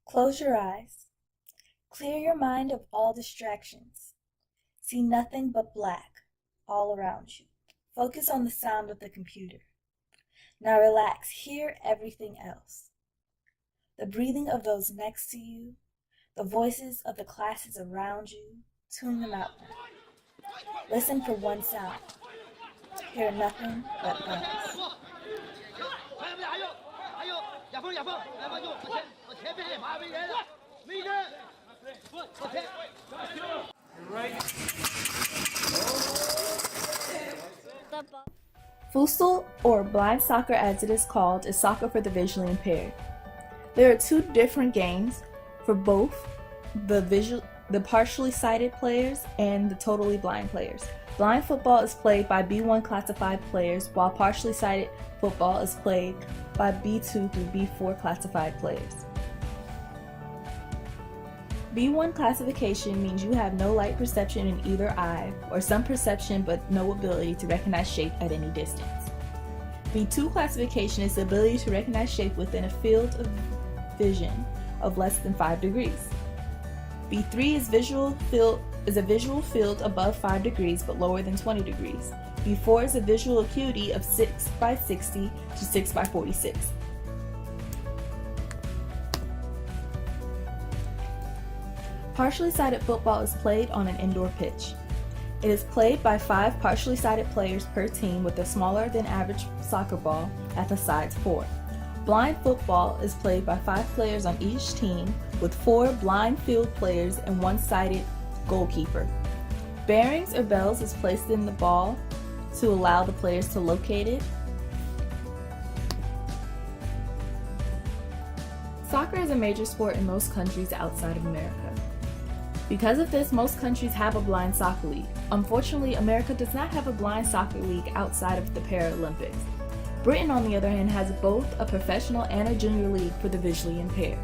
Close your eyes. Clear your mind of all distractions. See nothing but black all around you. Focus on the sound of the computer. Now relax. Hear everything else. The breathing of those next to you, the voices of the classes around you. Tune them out now. Listen for one sound. Hear nothing but noise. Futsal, or blind soccer as it is called, is soccer for the visually impaired. There are two different games for both the partially sighted players and the totally blind players. Blind football is played by B1 classified players, while partially sighted football is played by B2 through B4 classified players. B1 classification means you have no light perception in either eye, or some perception but no ability to recognize shape at any distance. B2 classification is the ability to recognize shape within a field of vision of less than 5 degrees. B3 is a visual field above 5 degrees but lower than 20 degrees. B4 is a visual acuity of 6 by 60 to 6 by 46. Partially sighted football is played on an indoor pitch. It is played by 5 partially sighted players per team with a smaller than average soccer ball at the sides 4. Blind football is played by 5 players on each team with 4 blind field players and 1 sighted goalkeeper. Bearings or bells is placed in the ball to allow the players to locate it. Soccer is a major sport in most countries outside of America. Because of this, most countries have a blind soccer league. Unfortunately, America does not have a blind soccer league outside of the Paralympics. Britain, on the other hand, has both a professional and a junior league for the visually impaired.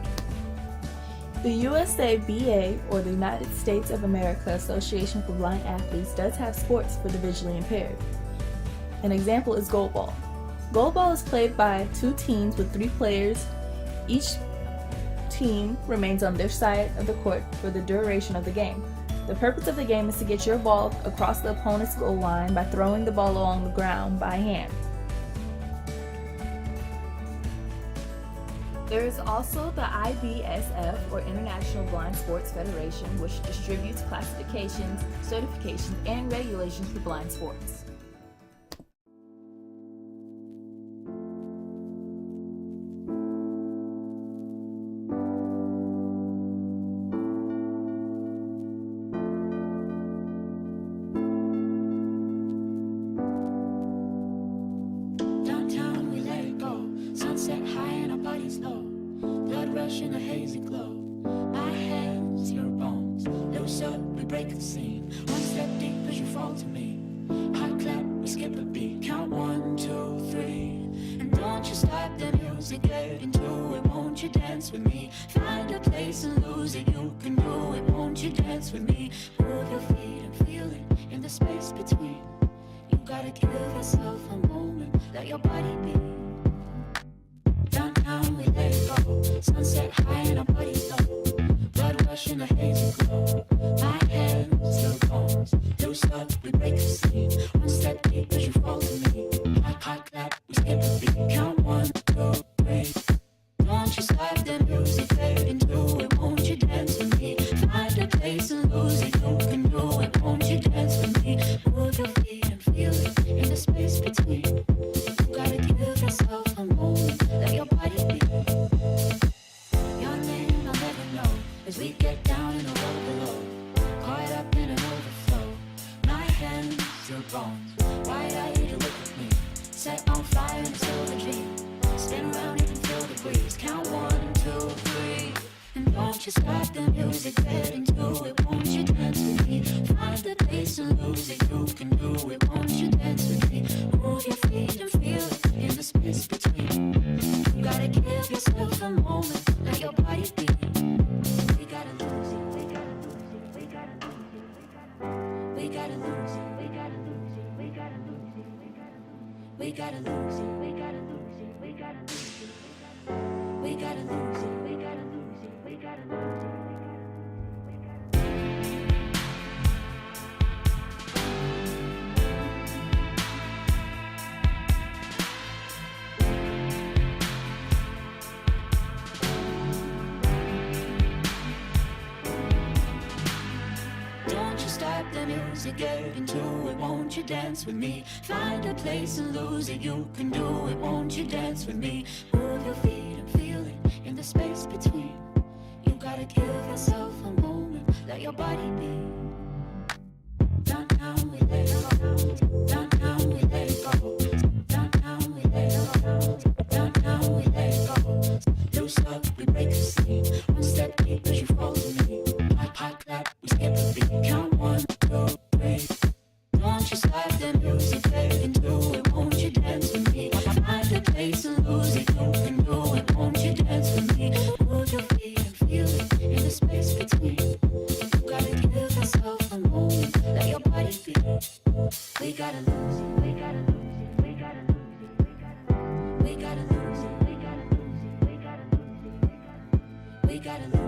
The USABA, or the United States of America Association for Blind Athletes, does have sports for the visually impaired. An example is goalball. Goalball is played by 2 teams with 3 players. Each team remains on their side of the court for the duration of the game. The purpose of the game is to get your ball across the opponent's goal line by throwing the ball along the ground by hand. There is also the IBSF, or International Blind Sports Federation, which distributes classifications, certifications, and regulations for blind sports. Sunset high and our bodies low, blood rush in a hazy glow. My hands, your bones, loose up, we break the scene. One step deep as you fall to me. Hot clap, we skip a beat. Count 1, 2, 3. And don't you stop the music, get into it. Won't you dance with me? Find a place and lose it. You can do it. Won't you dance with me? Move your feet and feel it in the space between. You gotta give yourself a moment, let your body be. Downtown we let it go. Sunset high and our bodies low. Blood rush in a hazy glow. My hands, your bones, loose up, we break the scene. One step deep as you fall to me. Hot clap, we skip a beat. Count 1, 2, 3. Don't you stop the music, get into it. Won't you dance with me? Find a place and lose it. You can do it. Won't you dance with me? Move your feet and feel it in the space between. You gotta give yourself a moment, let your body be. Your name I'll never know as we get down in the road below. Caught up in an overflow. My hands, your bones. Wide-eyed, you look at me. Set on fire until the dream. Spin around, you can feel the breeze. Count 1, 2, 3. And don't you stop the music, get into it. Won't you dance with me? Find the place and lose it. You can do it. Won't you dance with me? Move your feet and feel it in the space between. You gotta give yourself a moment, let your body be. We gotta lose it. We gotta lose it. We gotta lose it. We gotta lose it. We gotta lose it. We gotta lose it. We gotta lose it. We gotta lose it. We gotta lose it. We gotta lose it. We gotta lose it. We gotta lose it. We to get into it, won't you dance with me? Find a place and lose it, you can do it, won't you dance with me? Move your feet and feel it in the space between. You gotta give yourself a moment, let your body be. Down, down, we let it go. Down, down, we let it go. Down, down, we let it go. Down, down, we let it go. Loose up, we break the scene. One step deep as you fall to me. Hot, hot clap, we skip the beat. Count 1, 2, 3. Don't you slide the music, get into it, won't you dance with me? Find a place and lose it, you can do it, won't you dance with me? Move your feet and feel it in the space between. You gotta give yourself a moment, let your body be. We gotta lose it, we gotta lose it, we gotta lose it, we gotta lose it, we gotta lose it, we gotta lose it, we gotta lose it, we gotta lose it.